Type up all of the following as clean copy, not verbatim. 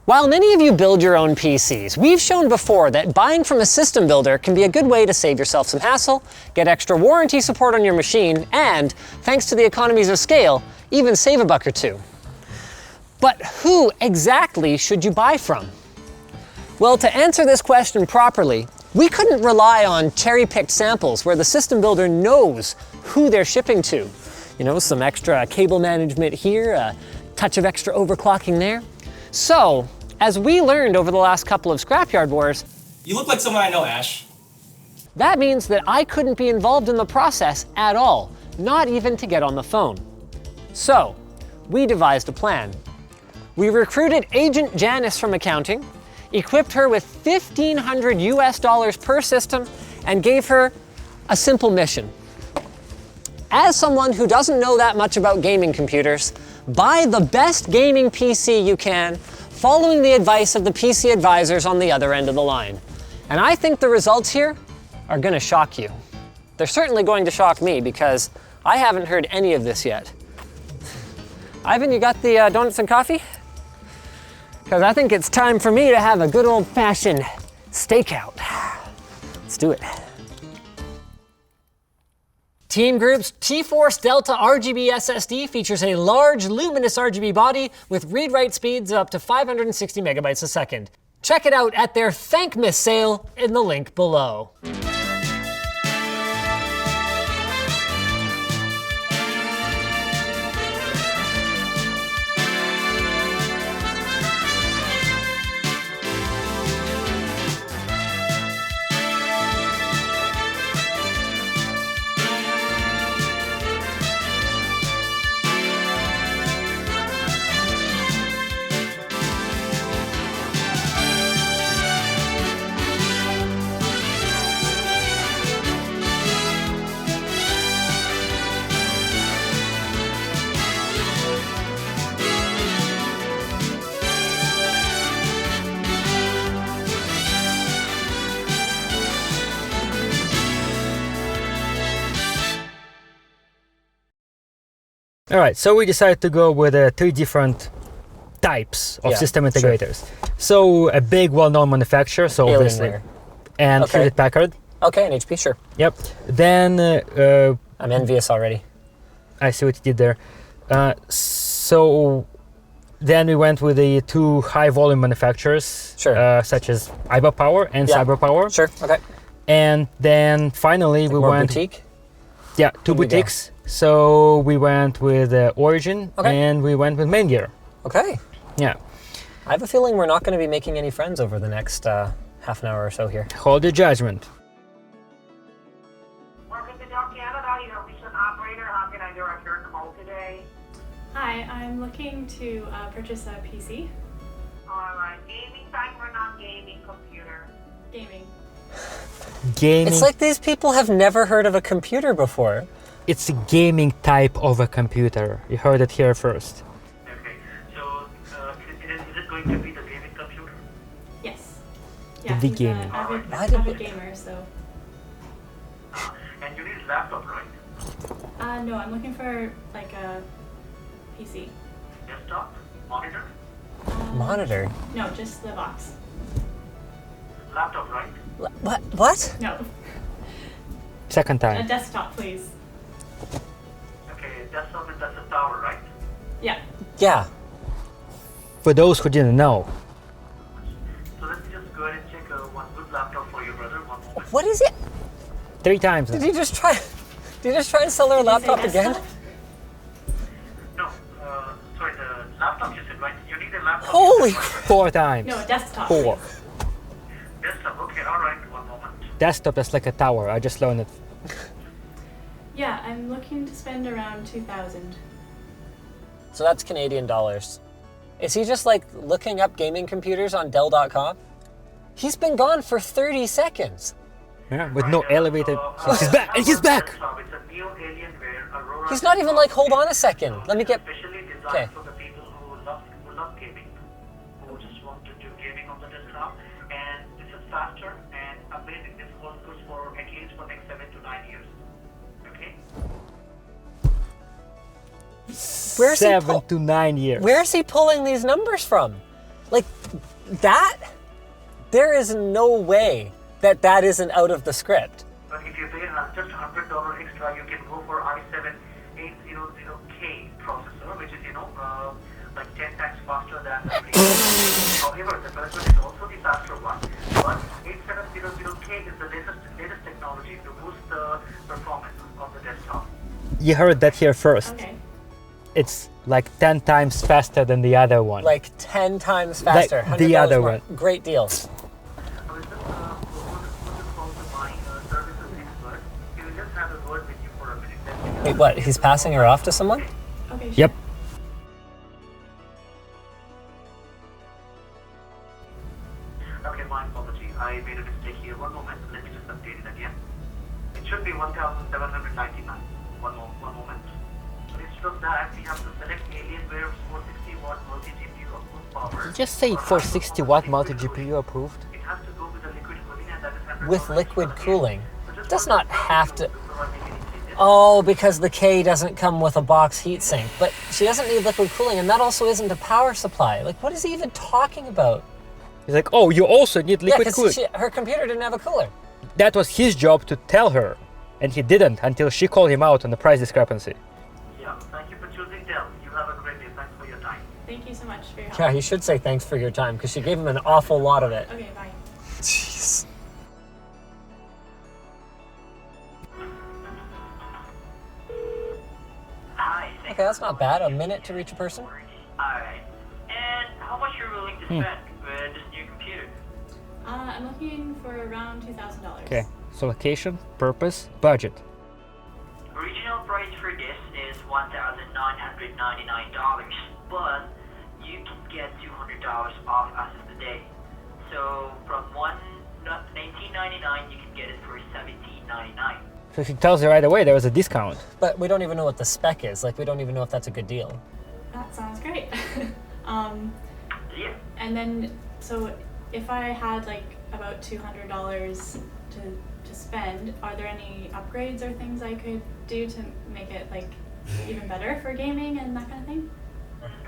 While many of you build your own PCs, we've shown before that buying from a system builder can be a good way to save yourself some hassle, get extra warranty support on your machine, and, thanks to the economies of scale, even save a buck or two. But who exactly should you buy from? Well, to answer this question properly, we couldn't rely on cherry-picked samples where the system builder knows who they're shipping to. You know, some extra cable management here, a touch of extra overclocking there. So, as we learned over the last couple of Scrapyard Wars, You look like someone I know, Ash. that means that I couldn't be involved in the process at all, not even to get on the phone. So, we devised a plan. We recruited Agent Janice from Accounting, equipped her with $1,500 US per system, and gave her a simple mission. As someone who doesn't know that much about gaming computers, buy the best gaming PC you can, following the advice of the PC advisors on the other end of the line. And I think the results here are gonna shock you. They're certainly going to shock me because I haven't heard any of this yet. Ivan, you got the donuts and coffee? Because I think it's time for me to have a good old-fashioned stakeout. Let's do it. Team Group's T-Force Delta RGB SSD features a large, luminous RGB body with read-write speeds of up to 560 megabytes a second. Check it out at their Thankmas sale in the link below. All right, so we decided to go with three different types of system integrators. Sure. So a big, well-known manufacturer, so obviously, Alienware. and Okay. Hewlett-Packard. Okay, an HP, sure. Yep. Then I'm envious already. I see what you did there. So then we went with the two high-volume manufacturers, Sure. such as IBA Power and Yeah. CyberPower. Sure, okay. And then finally we More went. boutique? Yeah, two Where'd we go? boutiques. So we went with Origin and we went with Main Gear. Okay. Yeah. I have a feeling we're not going to be making any friends over the next half an hour or so here. Hold your judgment. Welcome to Dell Canada. You know, System Operator. How can I direct your call today? Hi, I'm looking to purchase a PC. All right. Gaming type or non-gaming computer? Gaming. Gaming. It's like these people have never heard of a computer before. It's a gaming type of a computer. You heard it here first. Okay. So, is it going to be the gaming computer? Yes. Yeah, The he's gaming. an avid, Why did avid we- gamer, so. And you need a laptop, right? No, I'm looking for like a PC. Desktop? Monitor? Monitor? No, just the box. Laptop, right? What? No, Second a time. desktop, please. Okay. Desktop and that's a tower, right? Yeah. Yeah. For those who didn't know. So let me just go ahead and check one good laptop for your brother. One moment. What is it? 3 times. Did you just try and sell her a Did you say laptop again? desktop? No. Sorry. The laptop you said, right? You need a laptop. Holy you said, right? 4 times. No, a desktop. 4. please. Desktop. Okay. All right. One moment. Desktop is like a tower. I just learned it. Yeah, I'm looking to spend around 2,000. So that's Canadian dollars. Is he just like looking up gaming computers on Dell.com? He's been gone for 30 seconds. Yeah, with no elevator. So he's back, and he's back. Desktop, it's a new Alienware Aurora. He's not even like, hold on a second. Let me get... Especially designed Okay. for the people who love gaming, who just want to do gaming on the desktop. And this is faster and amazing. This holds good for at least for next 7 to 9 years. Okay? Where's he 7 to 9 years. Where's he pulling these numbers from? Like, that? There is no way that that isn't out of the script. But if you pay just $100 extra, you can go for i7-800K processor, which is, like 10 times faster than the previous. However, the version is also the faster one. But 8700K is the latest technology to boost the performance of the desktop. You heard that here first. Okay. It's like 10 times faster than the other one. Like 10 times faster. Like the $100 other more. one. Great deals. I was just called to my services expert. He will just have a word with you for a minute. Wait, what? He's passing her off to someone? Okay, sure. Yep. Okay, my apology. I made a mistake here. One moment. Let me just update it again. It should be 1,799. One moment. But instead of that, we have to select Alienware 460-watt multi-GPU output power. Just say 460 watt multi GPU approved. It has to go with the liquid cooling, and that is $100 With liquid extra. cooling. So just Does want not have to. before I make any changes. Oh, because the K doesn't come with a box heatsink. But she doesn't need liquid cooling, and that also isn't a power supply. Like, what is he even talking about? He's like, oh, you also need Yeah, liquid cooling. because her computer didn't have a cooler. That was his job to tell her. And he didn't until she called him out on the price discrepancy. Yeah, thank you for choosing Dell. You have a great day. Thanks for your time. Thank you so much for your help. Yeah, he should say thanks for your time, because she gave him an awful lot of it. Okay, bye. Jeez. Hi. Okay, that's not bad. A minute to reach a person. Alright. And how much you're willing to spend with this new computer? I'm looking for around $2,000. Okay, so location, purpose, budget. Original price for this is $1,999, but you can get $200 off as of today. So from $1999, you can get it for $17.99. So she tells you right away there was a discount. But we don't even know what the spec is. Like, we don't even know if that's a good deal. That sounds great. Yeah. And then, so if I had like about $200 to spend, are there any upgrades or things I could do to make it like even better for gaming and that kind of thing?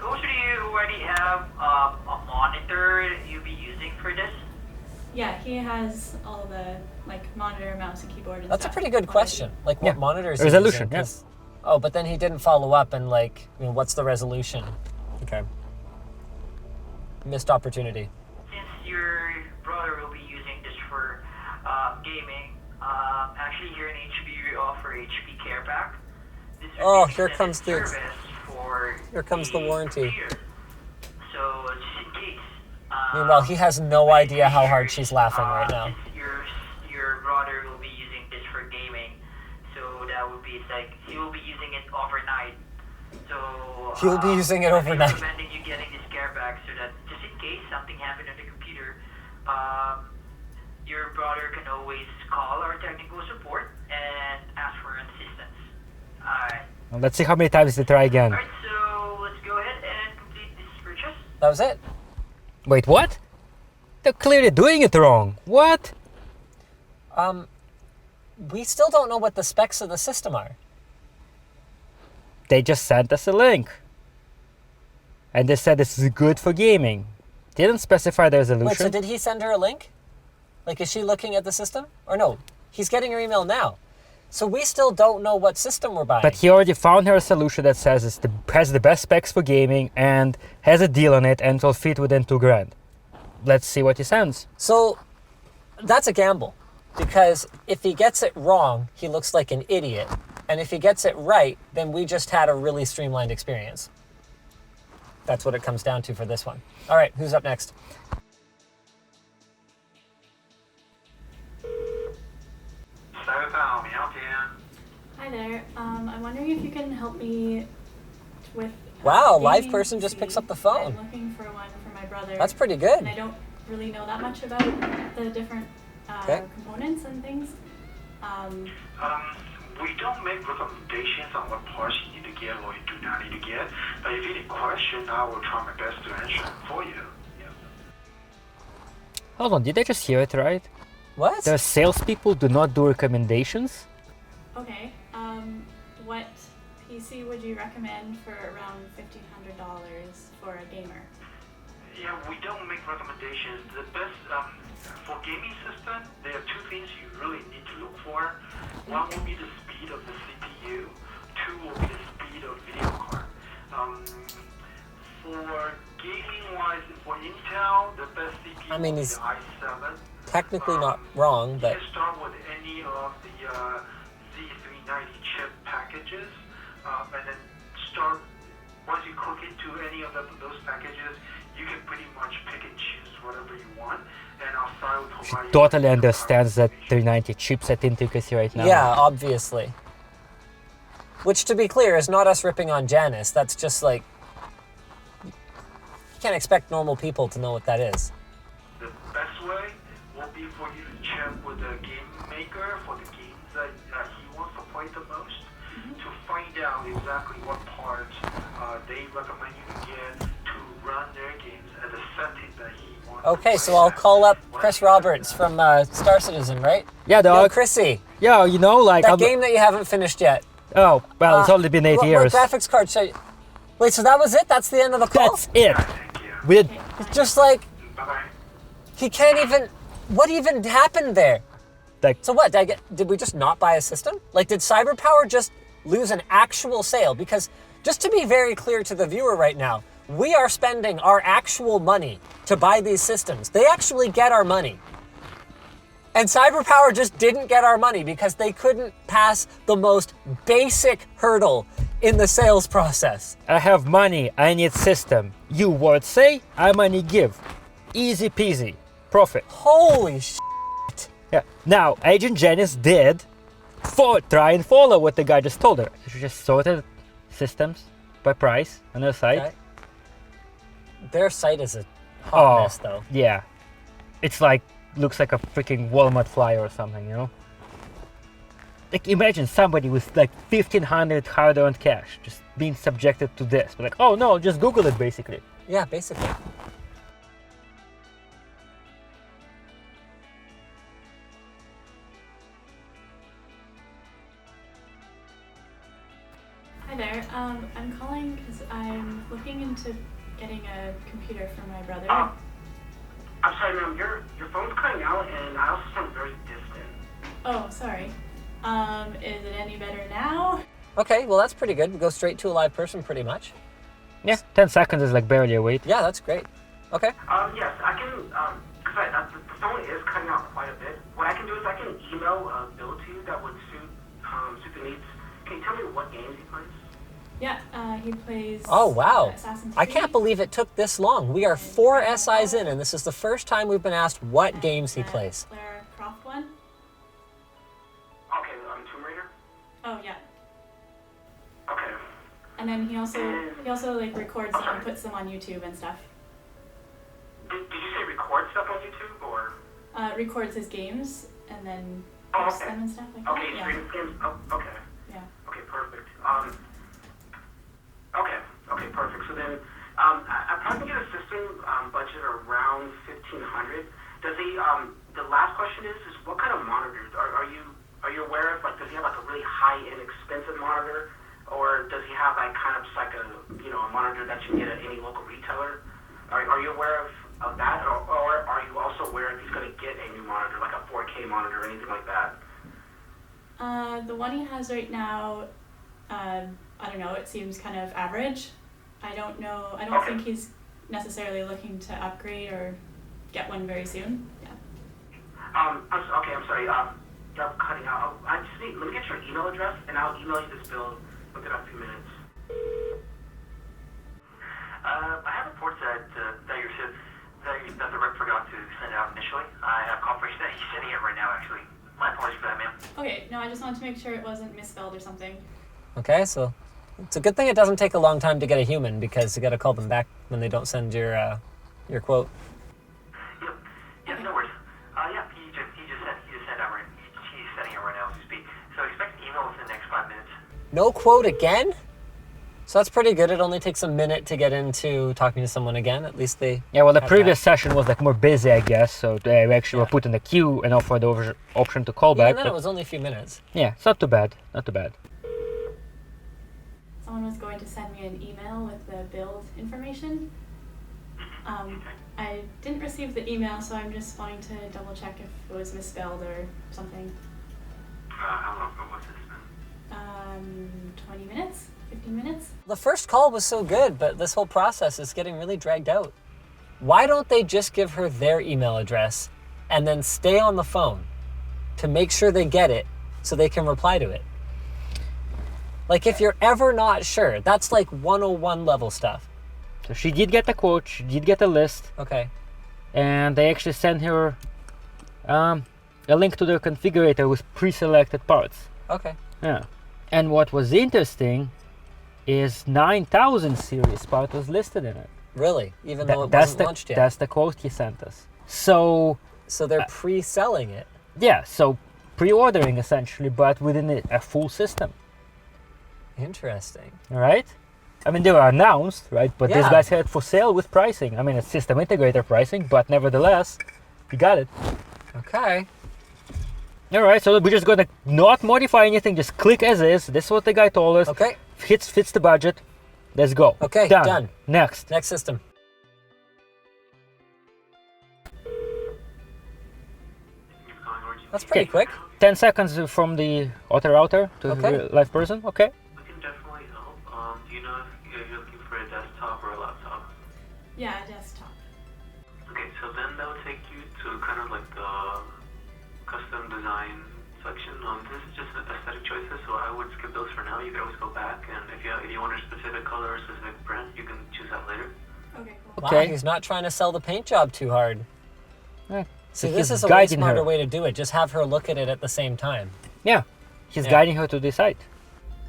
Also, do you already have a monitor you'll be using for this? Yeah, he has all the like monitor, mouse, and keyboard and That's a stuff pretty good already. question. Like, what Yeah. monitor is he Resolution, using? 'Cause- Oh, but then he didn't follow up and, like, what's the resolution? Okay. Missed opportunity. Since your brother will be using this for gaming, actually here in HP we offer HP Care Pack. This would Oh, be here extended comes the- service for here comes the warranty. computer. So just in case. Meanwhile, he has no idea how hard she's laughing right now. Since your brother will be using this for gaming, so that would be like he will be using it overnight. So He'll be using it overnight. I'm recommending you getting this care back so that just in case something happened on the computer, your brother can always call our technical support and ask for assistance. Alright. Well, let's see how many times they try again. Alright, so let's go ahead and complete this purchase. That was it. Wait, what? They're clearly doing it wrong. What? We still don't know what the specs of the system are. They just sent us a link. And they said this is good for gaming. Didn't specify the resolution. Wait, so did he send her a link? Like, is she looking at the system? Or no, he's getting her email now. So we still don't know what system we're buying. But he already found her a solution that says has the best specs for gaming and has a deal on it and will fit within $2,000. Let's see what he sends. So that's a gamble. Because if he gets it wrong, he looks like an idiot. And if he gets it right, then we just had a really streamlined experience. That's what it comes down to for this one. All right, who's up next? Hi there. I'm wondering if you can help me with. Wow, gaming live person just PC. picks up the phone. I'm looking for one for my brother. That's pretty good. And I don't really know that much about the different Okay. components and things. We don't make recommendations on what parts you need to get or you do not need to get. But if you need a question, I will try my best to answer it for you. Hold on, did I just hear it right? What? The salespeople do not do recommendations? Okay. What PC would you recommend for around $1,500 for a gamer? Yeah, we don't make recommendations. The best for gaming system, there are two things you really need to look for. One will be the speed of the CPU. Two will be the speed of video card. For gaming-wise, for Intel, the best CPU I mean, will be he's the i7. technically not wrong, You but can start with any of the Z390 chip packages, and then start. Once you click into any of those packages, you can pretty much pick and choose whatever you want, and our site will She provide you totally with understands that information. 390 chipset intricacy right now. yeah, obviously. Which, to be clear, is not us ripping on Janice. That's just like, you can't expect normal people to know what that is. The best way will be for you to check with the game maker for the games that he wants to play the most, to find out exactly what parts they recommend you to get to run their games at the setting that he wants to Okay, play so I'll at. call up Chris Roberts from Star Citizen, right? Yeah, Yo, dog. Chrissy, Yeah, you know, like that game that you haven't finished yet. Oh, well, it's only been 8 what years. graphics card show you? Wait, so that was it? That's the end of the call? That's it. Thank you. We did, It's just like, Bye-bye. he can't even, what even happened there? like, So what, did we just not buy a system? Like, did CyberPower just lose an actual sale? Because just to be very clear to the viewer right now, we are spending our actual money to buy these systems. They actually get our money. And CyberPower just didn't get our money because they couldn't pass the most basic hurdle in the sales process. I have money, I need system. You word say, I money give. Easy peasy. Profit. Holy sh! Yeah. Now, Agent Janice did try and follow what the guy just told her. She just sorted systems by price on her site. Okay. Their site is a hot mess, though. Yeah. It's like, looks like a freaking Walmart flyer or something, you know? Like, imagine somebody with like 1,500 hard-earned cash just being subjected to this. But like, oh no, just Google it basically. Yeah, basically. Hi there. I'm calling because I'm looking into getting a computer for my brother. I'm sorry, ma'am. Your phone's cutting out, and I also sound very distant. Oh, sorry. Is it any better now? Okay, well that's pretty good. We go straight to a live person pretty much. Yeah, 10 seconds is like barely a wait. Yeah, that's great. Okay. Yes, I can. Because the phone is cutting out quite a bit. What I can do is I can email a bill to you that would suit the needs. Can you tell me what games he plays? Yeah, he plays. Oh wow. Assassin's I Creed. can't believe it took this long. We are 4 SIs in and this is the first time we've been asked what games he The plays. Lara Croft one. Okay, Tomb Raider. Oh yeah. Okay. And then he also like records them and puts them on YouTube and stuff. Did you say record stuff on YouTube or? Records his games and then Oh, posts okay. them and stuff like Okay, that. Yeah. streaming games. Oh, okay. Yeah. Okay, perfect. Okay, perfect. So then, I probably get a system budget around 1,500. Does he? The last question is what kind of monitor? Are you aware of? Like, does he have like a really high-end, expensive monitor, or does he have like kind of just like a a monitor that you can get at any local retailer? Are you aware of that, or are you also aware if he's going to get a new monitor, like a 4K monitor or anything like that? The one he has right now, I don't know. It seems kind of average. I don't know. I don't think he's necessarily looking to upgrade or get one very soon. Yeah. I'm sorry. You're cutting out. Let me get your email address, and I'll email you this bill within a few minutes. I have reports that the rep forgot to send out initially. I have confirmation that he's sending it right now, actually. My apologies for that, ma'am. Okay. No, I just wanted to make sure it wasn't misspelled or something. Okay, so it's a good thing it doesn't take a long time to get a human because you got to call them back when they don't send your quote. Yep. Yeah, no worries. Yeah, he just sent out right. He's sending it right now as we speak. So expect an email within the next 5 minutes. No quote again? So that's pretty good. It only takes a minute to get into talking to someone again. At least they. Yeah, well, the have previous that. session was like more busy, I guess. So they actually were put in the queue and offered the option to call Yeah, back. and then But it was only a few minutes. yeah, it's not too bad. Not too bad. Someone was going to send me an email with the build information. I didn't receive the email, so I'm just wanting to double check if it was misspelled or something. How long ago was this, man? 20 minutes? 15 minutes? The first call was so good, but this whole process is getting really dragged out. Why don't they just give her their email address and then stay on the phone to make sure they get it so they can reply to it? Like, if you're ever not sure, that's like 101 level stuff. So she did get the quote, she did get a list, Okay. and they actually sent her a link to their configurator with pre-selected parts. Okay. Yeah. And what was interesting is 9000 series part was listed in it. Really? Even though it That's wasn't the, launched yet? that's the quote he sent us. So, So they're pre-selling it. yeah, so pre-ordering essentially, but within a full system. Interesting. All right? I mean, they were announced, right? But these Yeah. guys had for sale with pricing. I mean, it's system integrator pricing, but nevertheless, you got it. Okay. All right, so we're just gonna not modify anything, just click as is. This is what the guy told us. Okay. Fits the budget. Let's go. Okay, done. done. Next. Next system. That's pretty Okay. quick. 10 seconds from the auto router to Okay. the live person. Okay. We can definitely help. Do you know if you're looking for a desktop or a laptop? Yeah, desktop. Okay, so then that would take you to kind of like the custom design section. This is just aesthetic choices, so I would skip those for now. You can always go back, and if you want a specific color or a specific brand, you can choose that later. Okay, cool. Wow, Okay. he's not trying to sell the paint job too hard. Yeah. See, So this he's is a way guiding smarter her. way to do it. Just have her look at it at the same time. Yeah. He's Yeah. guiding her to the site.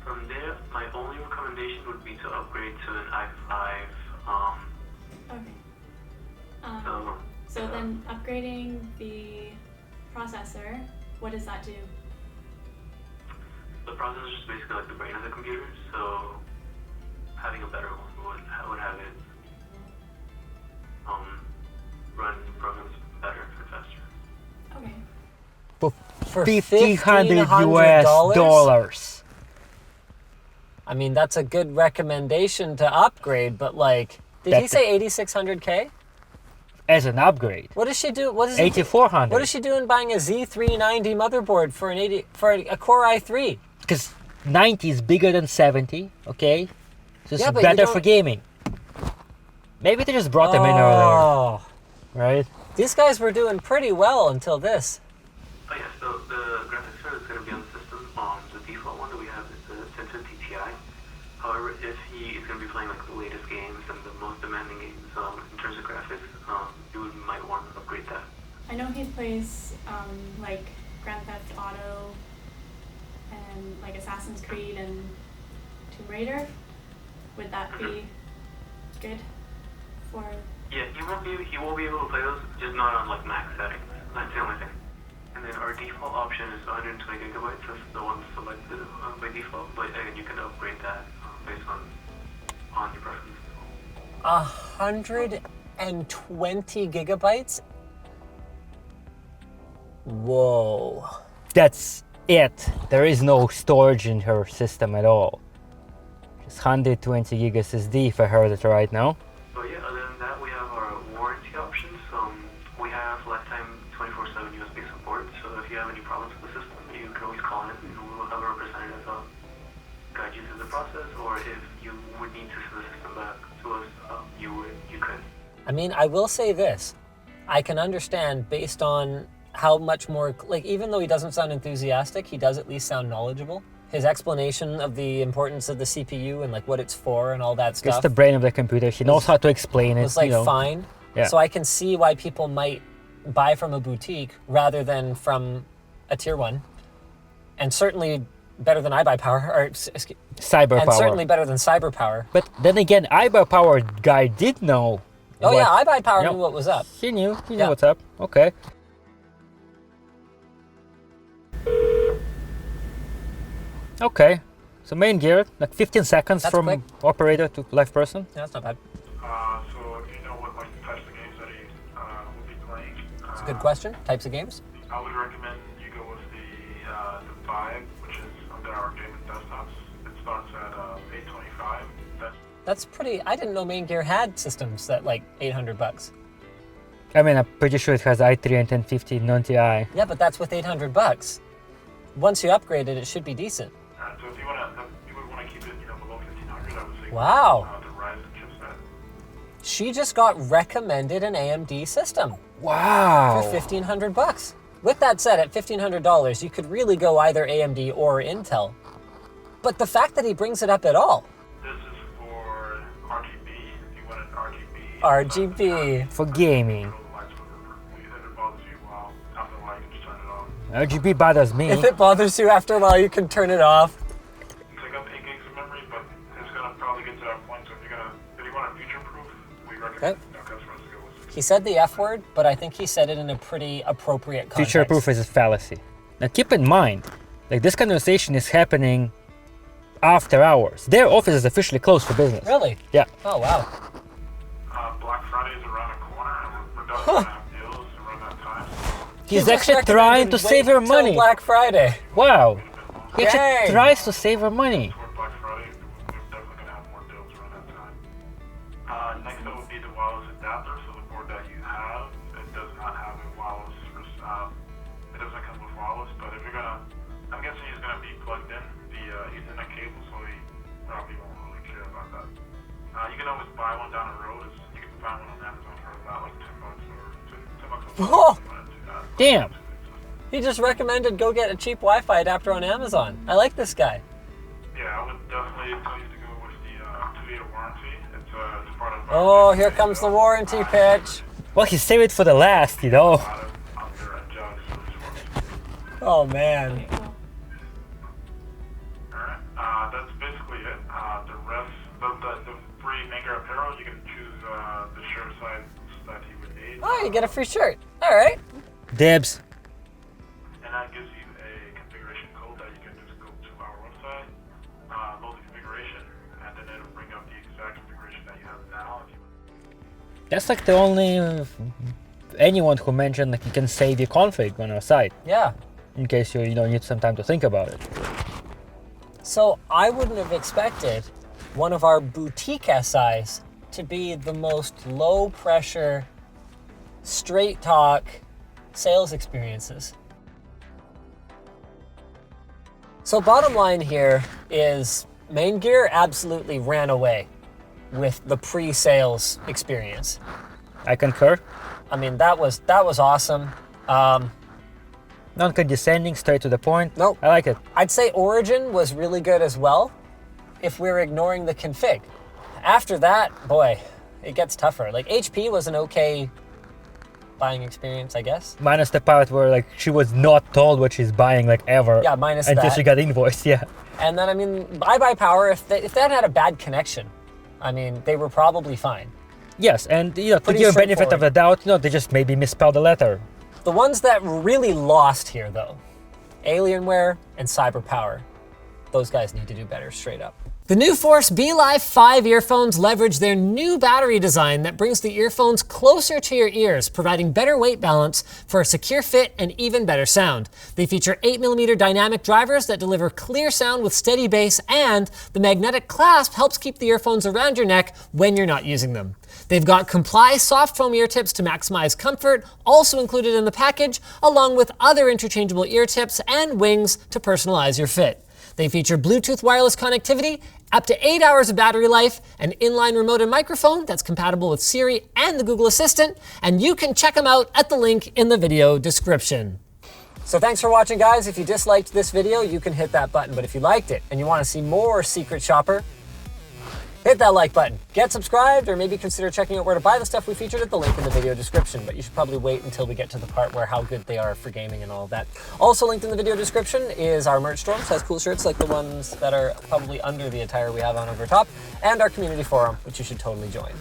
From there, my only recommendation would be to upgrade to an i5. Okay. So, So then upgrading the processor, what does that do? the processor is just basically like the brain of the computer, so having a better one would have it run programs better and faster. Okay. For $1,500 US dollars. I mean, that's a good recommendation to upgrade, but like, did he That's say 8600K? As an upgrade. What does she do? What is he? 8400. What is she doing buying a Z390 motherboard for a Core i3? Because 90 is bigger than 70, okay? So it's Yeah, but you better for don't- gaming. Maybe they just brought them in earlier, Oh, right? these guys were doing pretty well until this. Oh yeah, so the graphics card is going to be on the system. The default one that we have is the 1050 Ti. However, if he is going to be playing like the latest games and the most demanding games in terms of graphics, you might want to upgrade that. I know he plays like Grand Theft Auto and like Assassin's Creed and Tomb Raider. Would that be good for? Yeah, he won't be able to play those, just not on like max settings. That's the only thing. And then our default option is 120 gigabytes. That's the one selected by default. But again, you can upgrade that based on your preference. 120 gigabytes? Whoa. That's it. There is no storage in her system at all. Just 120 gig SSD if I heard it right now. So yeah, other than that, we have our warranty options. We have lifetime 24/7 USB support. So if you have any problems with the system, you can always call in, and we will have a representative guide you through the process. Or if you would need to send the system back to us, you could. I mean, I will say this. I can understand based on how much more, like, even though he doesn't sound enthusiastic, he does at least sound knowledgeable. His explanation of the importance of the CPU and like what it's for and all that It's stuff the brain of the computer. She knows how to explain it. was like you know. fine. Yeah. So I can see why people might buy from a boutique rather than from a tier one. And certainly better than iBuyPower, or Cyber and power. certainly better than CyberPower. But then again, iBuyPower guy did know. Oh what- yeah, iBuyPower Yep. knew what was up. He knew Yeah. what's up. Okay. Okay. So main gear, like 15 seconds That's from quick. operator to live person. Yeah, that's not bad. So do you know what like types of games that he will be playing? It's a good question. Types of games? I would recommend you go with the Vibe, which is under our gaming desktops. It starts at 825. That's That's pretty, I didn't know Main Gear had systems that like 800 bucks. I mean, I'm pretty sure it has i3 and 1050 non-Ti. Yeah, but that's with 800 bucks. Once you upgrade it, it should be decent. So if you would want to keep it, below 1500, I would say. Wow. The Ryzen chipset. She just got recommended an AMD system Wow. for 1,500 bucks. With that said, at $1,500, you could really go either AMD or Intel. But the fact that he brings it up at all. This is for RGB. If you want an RGB. RGB. For gaming. If it bothers you, well, after a while you can just turn it off. RGB bothers me. If it bothers you after a while, you can turn it off. Take up 8 gigs of memory, but it's gonna probably get to that point. So if you want to future-proof, we recommend customers to go with 6. He said the F word, but I think he said it in a pretty appropriate context. Future-proof is a fallacy. Now keep in mind, like this conversation is happening after hours. Their office is officially closed for business. Really? Yeah. Oh, wow. Black Friday is around the corner, and we're definitely gonna have deals around that time. He's just actually trying recommended to wait save her till money. Black Friday. Wow. He Dang. actually tries to save her money. Toward Black Friday, we're definitely gonna have more deals around that time. Next up would be the wireless adapter. So the board that you have, it does not have a wireless. It doesn't come with wireless, but if you're gonna, I'm guessing he's gonna be plugged in the Ethernet cable, so he probably won't really care about that. You can always buy one down the road. You can find one on Amazon for about like $10 or $10 Oh. if you want to do that. Damn. He just recommended go get a cheap Wi-Fi adapter on Amazon. I like this guy. Yeah, I would definitely tell you to go with the 2-year warranty. It's part of. Oh, here comes the warranty pitch. Well, he saved it for the last, you know. Oh, man. Okay, cool. Alright, that's basically it. The rest, the free maker apparel, you can choose the shirt size that you would need. Oh, you get a free shirt. All right. Dibs. And that gives you a configuration code that you can just go to our website, load the configuration, and then it'll bring up the exact configuration that you have now. That's like the only anyone who mentioned like you can save your config on our site Yeah. in case you need some time to think about it. So I wouldn't have expected one of our boutique SIs to be the most low pressure, straight talk sales experiences. So bottom line here is Main Gear absolutely ran away with the pre-sales experience. I concur. I mean, that was awesome. Non-condescending, straight to the point. Nope. I like it. I'd say Origin was really good as well, if we're ignoring the config. After that, boy, it gets tougher. Like HP was an okay buying experience, I guess. Minus the part where like she was not told what she's buying like ever. Yeah, minus until that. she got invoiced. Yeah. And then, I mean, iBuyPower, if they hadn't had a bad connection, I mean, they were probably fine. Yes, and to Pretty give benefit of straightforward. the doubt, they just maybe misspelled the letter. The ones that really lost here, though, Alienware and CyberPower. Those guys need to do better, straight up. The new Force B-Live 5 earphones leverage their new battery design that brings the earphones closer to your ears, providing better weight balance for a secure fit and even better sound. They feature 8mm dynamic drivers that deliver clear sound with steady bass, and the magnetic clasp helps keep the earphones around your neck when you're not using them. They've got Comply soft foam ear tips to maximize comfort, also included in the package, along with other interchangeable ear tips and wings to personalize your fit. They feature Bluetooth wireless connectivity, up to 8 hours of battery life, an inline remote and microphone that's compatible with Siri and the Google Assistant, and you can check them out at the link in the video description. So thanks for watching, guys. If you disliked this video, you can hit that button, but if you liked it and you want to see more Secret Shopper, hit that like button. Get subscribed, or maybe consider checking out where to buy the stuff we featured at the link in the video description, but you should probably wait until we get to the part where how good they are for gaming and all of that. Also linked in the video description is our merch store, which has cool shirts like the ones that are probably under the attire we have on over top, and our community forum, which you should totally join.